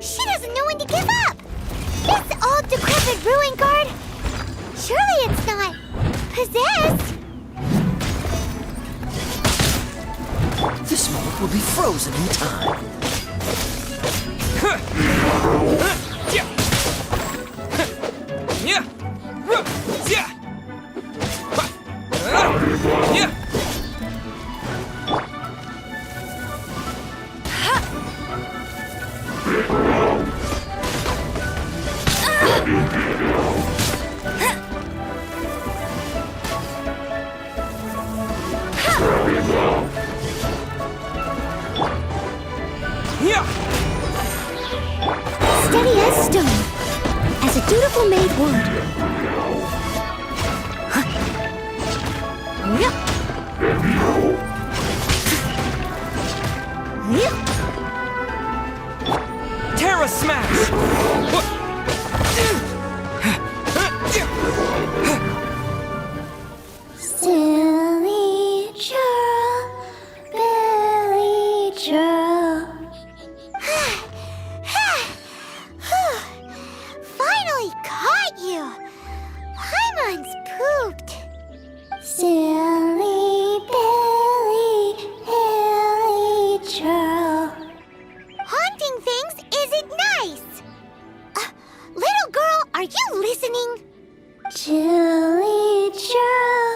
She doesn't know when to give up! This old decrepit ruin guard? Surely it's not possessed? This moment will be frozen in time. Steady as stone, as a dutiful maid would. Terra Smash! Silly churl, Billy churl. Finally caught you! Paimon's pooped. Silly Billy, Hilly churl. Haunting things isn't nice. Little girl, are you listening? Chilly churl,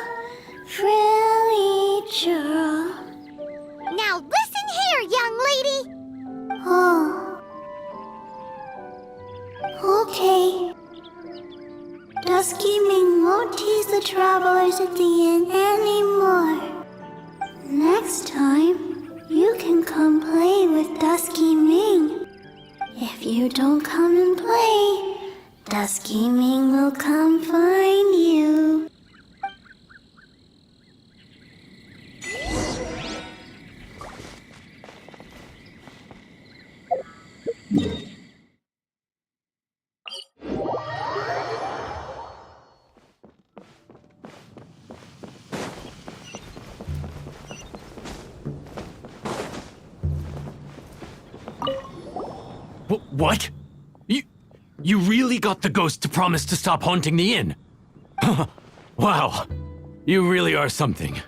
frilly churl. Now listen here, young lady. Oh. Okay. Dusky Ming won't tease the travelers at the inn anymore. Next time, you can come play with Dusky Ming. If you don't come and play, Dusky Ming will come find you. What? You really got the ghost to promise to stop haunting the inn? Wow. You really are something.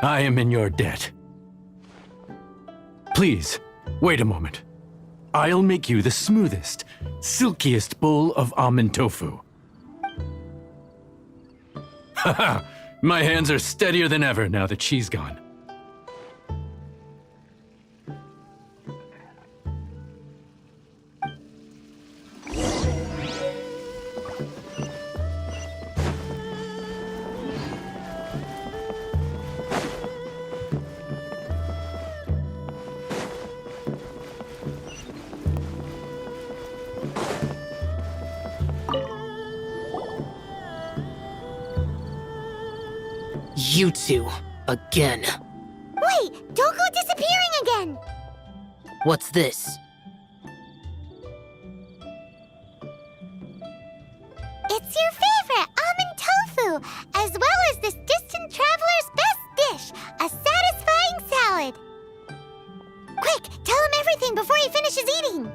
I am in your debt. Please, wait a moment. I'll make you the smoothest, silkiest bowl of almond tofu. Haha, my hands are steadier than ever now that she's gone. You two, again. Wait, don't go disappearing again! What's this? It's your favorite almond tofu, as well as this distant traveler's best dish, a satisfying salad. Quick, tell him everything before he finishes eating.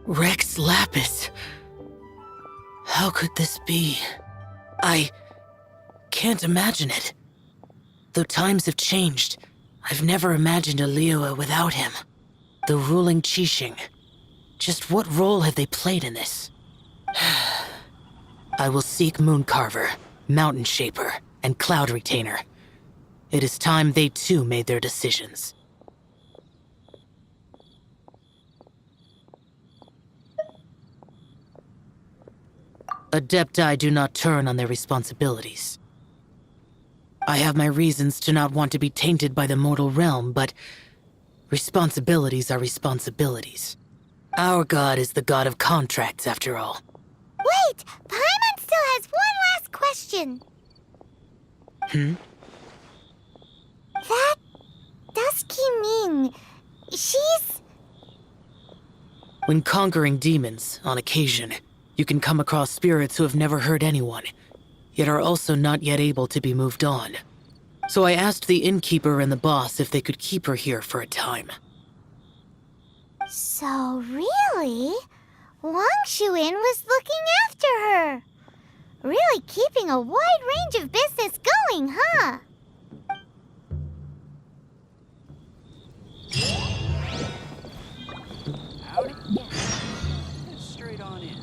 Rex Lapis. How could this be? I can't imagine it. Though times have changed, I've never imagined a Liyue without him. The ruling Qixing. Just what role have they played in this? I will seek Mooncarver, Mountain Shaper, and Cloud Retainer. It is time they too made their decisions. Adepti do not turn on their responsibilities. I have my reasons to not want to be tainted by the mortal realm, but responsibilities are responsibilities. Our god is the god of contracts, after all. Wait! Paimon still has one last question. That Dusky Ming, she's... When conquering demons, on occasion, you can come across spirits who have never hurt anyone, yet are also not yet able to be moved on. So I asked the innkeeper and the boss if they could keep her here for a time. So really, Wang Shuin was looking after her. Really keeping a wide range of business going, huh? Howdy. Straight on in.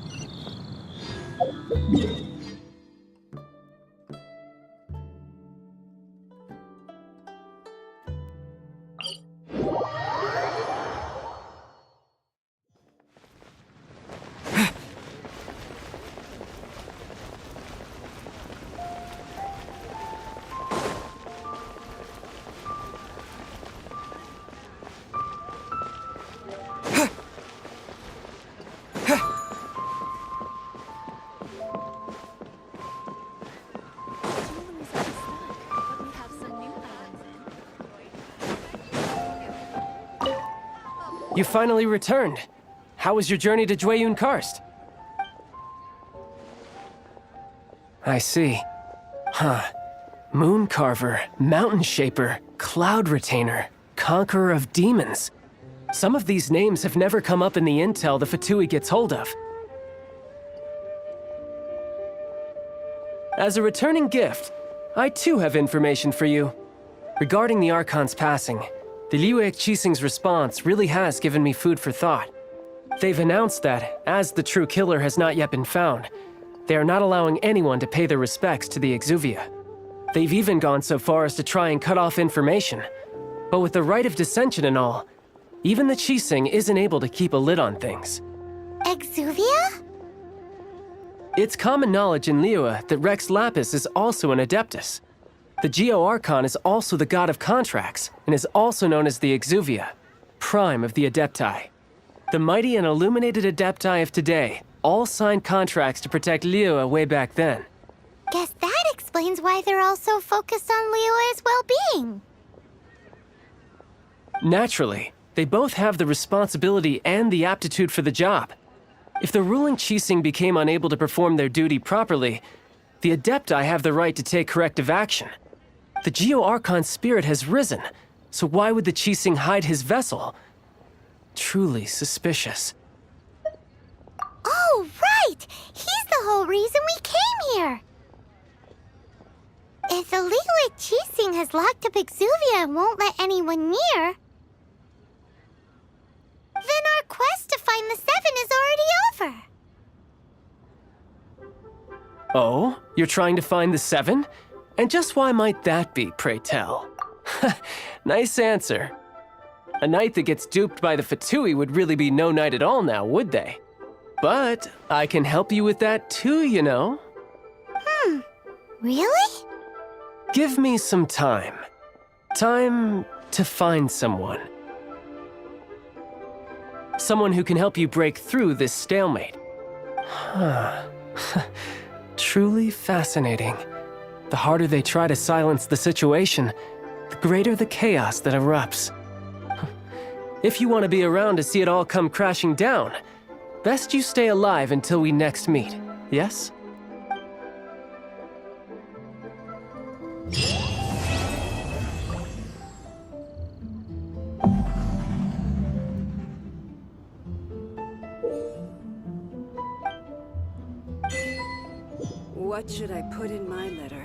You finally returned. How was your journey to Jueyun Karst? I see. Huh. Moon Carver, Mountain Shaper, Cloud Retainer, Conqueror of Demons. Some of these names have never come up in the intel the Fatui gets hold of. As a returning gift, I too have information for you. Regarding the Archon's passing, the Liyue Qixing's response really has given me food for thought. They've announced that, as the true killer has not yet been found, they are not allowing anyone to pay their respects to the Exuvia. They've even gone so far as to try and cut off information. But with the right of dissension and all, even the Qixing isn't able to keep a lid on things. Exuvia? It's common knowledge in Liyue that Rex Lapis is also an Adeptus. The Geo-Archon is also the god of contracts, and is also known as the Exuvia, prime of the Adepti. The mighty and illuminated Adepti of today all signed contracts to protect Liyue way back then. Guess that explains why they're all so focused on Liyue's well-being. Naturally, they both have the responsibility and the aptitude for the job. If the ruling Qixing became unable to perform their duty properly, the Adepti have the right to take corrective action. The Geo-Archon's spirit has risen, so why would the Qixing hide his vessel? Truly suspicious. Oh, right! He's the whole reason we came here! If the Liyue Qixing has locked up Exuvia and won't let anyone near, then our quest to find the Seven is already over. Oh? You're trying to find the Seven? And just why might that be, pray tell? Nice answer. A knight that gets duped by the Fatui would really be no knight at all now, would they? But I can help you with that too, you know. Really? Give me some time. Time to find someone. Someone who can help you break through this stalemate. Truly fascinating. The harder they try to silence the situation, the greater the chaos that erupts. If you want to be around to see it all come crashing down, best you stay alive until we next meet, yes? What should I put in my letter?